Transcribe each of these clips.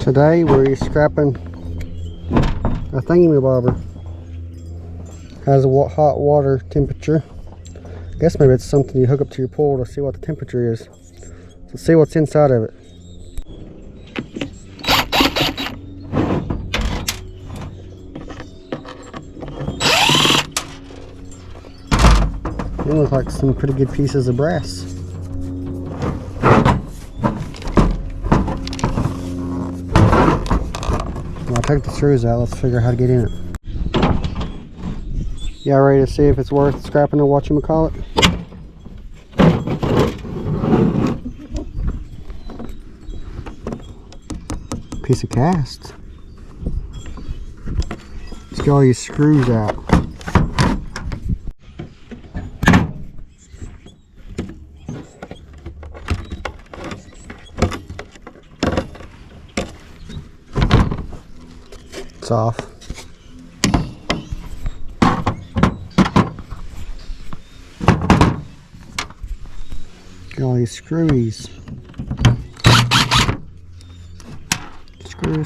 Today we're scrapping a thingamabobber. Has a hot water temperature. I guess maybe it's something you hook up to your pool to see what the temperature is. So see what's inside of it. They look like some pretty good pieces of brass. I'll take the screws out. Let's figure out how to get in it. Y'all ready to see if it's worth scrapping or whatchamacallit? Piece of cast. Let's get all these screws out. It's off. Get all these screwies. Screw.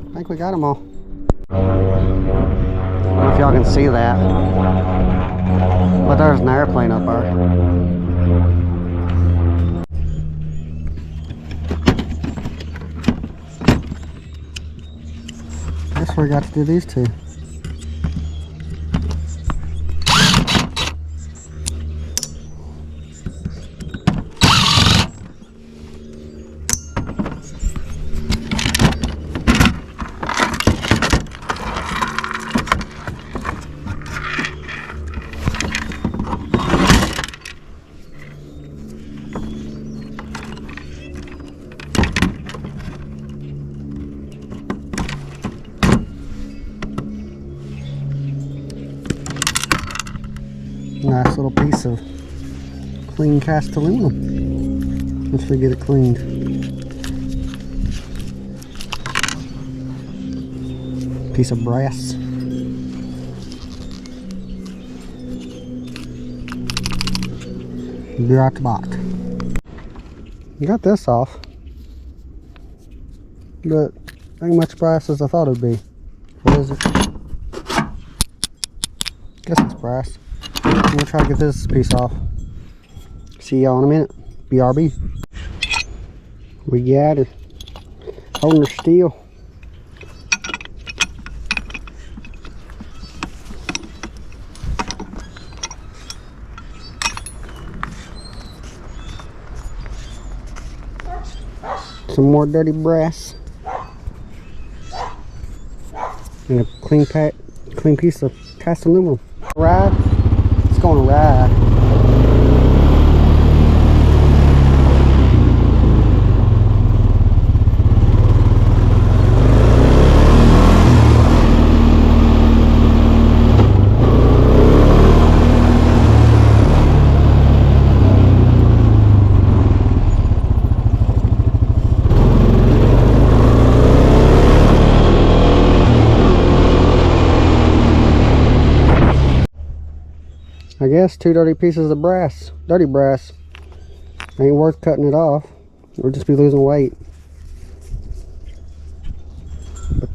I think we got them all. I don't know if y'all can see that, but there's an airplane up there. Guess we got to do these two. Nice little piece of clean cast aluminum. Once we get it cleaned. Piece of brass. Be right back. Got this off, but ain't much brass as I thought it'd be. What is it? Guess it's brass. I'm gonna try to get this piece off. See y'all in a minute. BRB. We got her. Holding her still. Some more dirty brass. And a clean piece of cast aluminum. Ride. It's going to ride. guess 2 dirty pieces of brass, dirty brass. Ain't worth cutting it off. We'll just be losing weight. But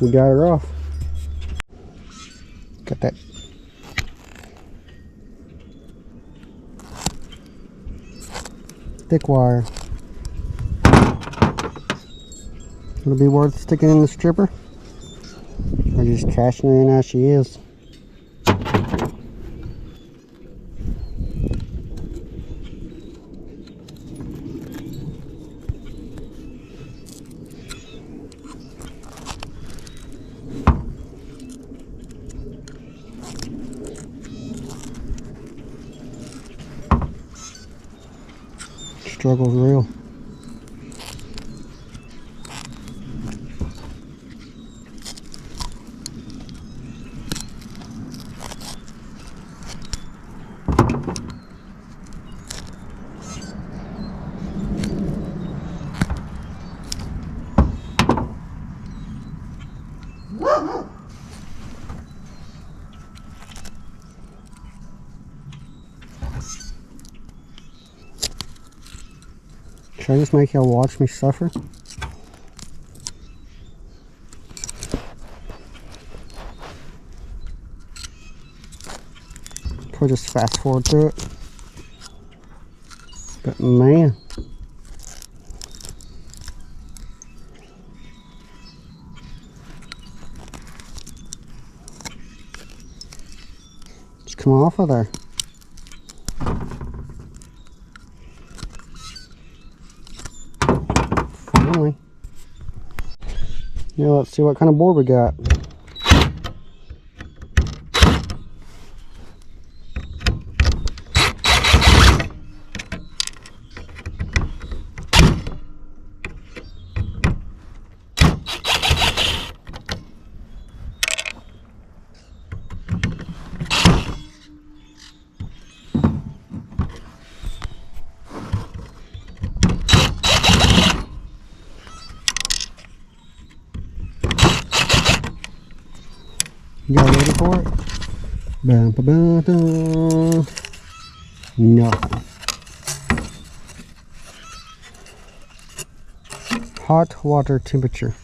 we got her off. Got that. Thick wire. It'll be worth sticking in the stripper, or just cashing her in as she is. Struggle's real. Should I just make y'all watch me suffer? Or just fast forward through it? But man, just come off of there. Finally. Now let's see what kind of board we got. Y'all ready for it? Bum, ba, ba, da. No. Hot water temperature.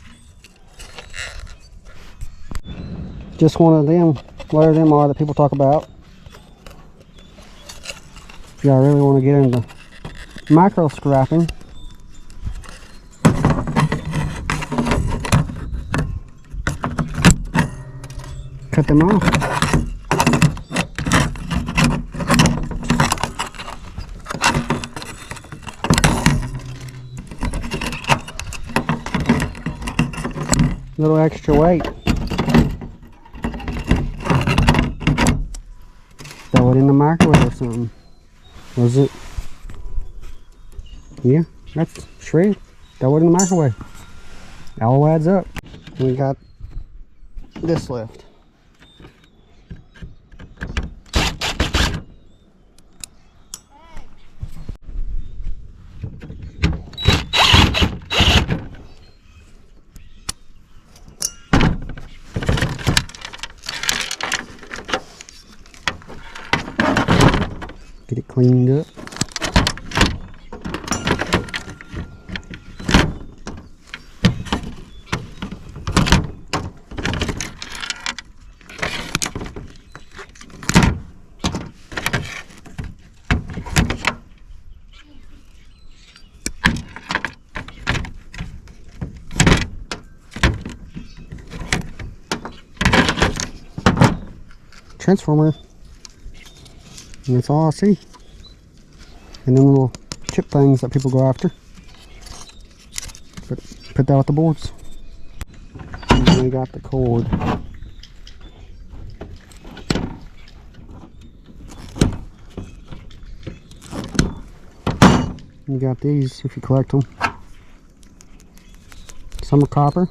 Just one of them, whatever them are that people talk about. If y'all really want to get into micro scrapping, cut them off. Little extra weight. Throw it in the microwave or something. Was it? Yeah, that's shred. Throw it in the microwave. It all adds up. We got this left. Get it cleaned up. Transformer. And that's all I see. And then little chip things that people go after. But put that with the boards. And then we got the cord. You got these if you collect them. Some are copper.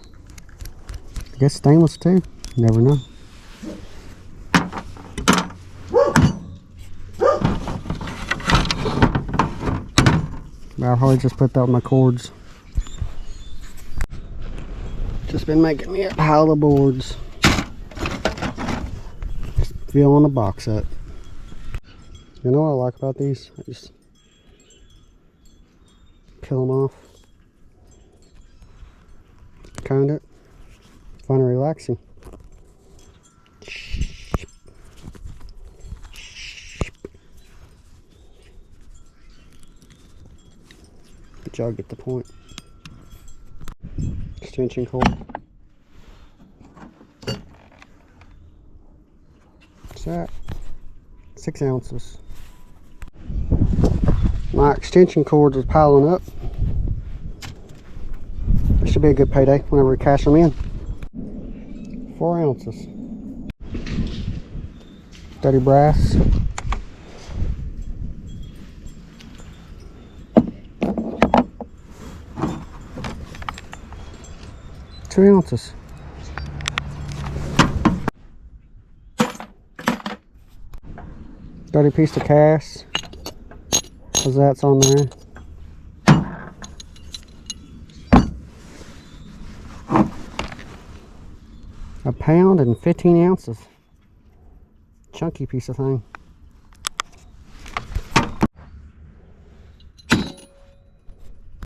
I guess stainless too. You never know. I'll probably just put that with my cords. Just been making me a pile of boards. Just filling the box up. You know what I like about these? I just peel them off. Kind of fun and relaxing. But y'all get the point. Extension cord. What's that? 6 ounces. My extension cords is piling up. This should be a good payday whenever we cash them in. 4 ounces. Dirty brass. Two ounces. Dirty piece of cast, because that's on there. £1 and 15 ounces. Chunky piece of thing.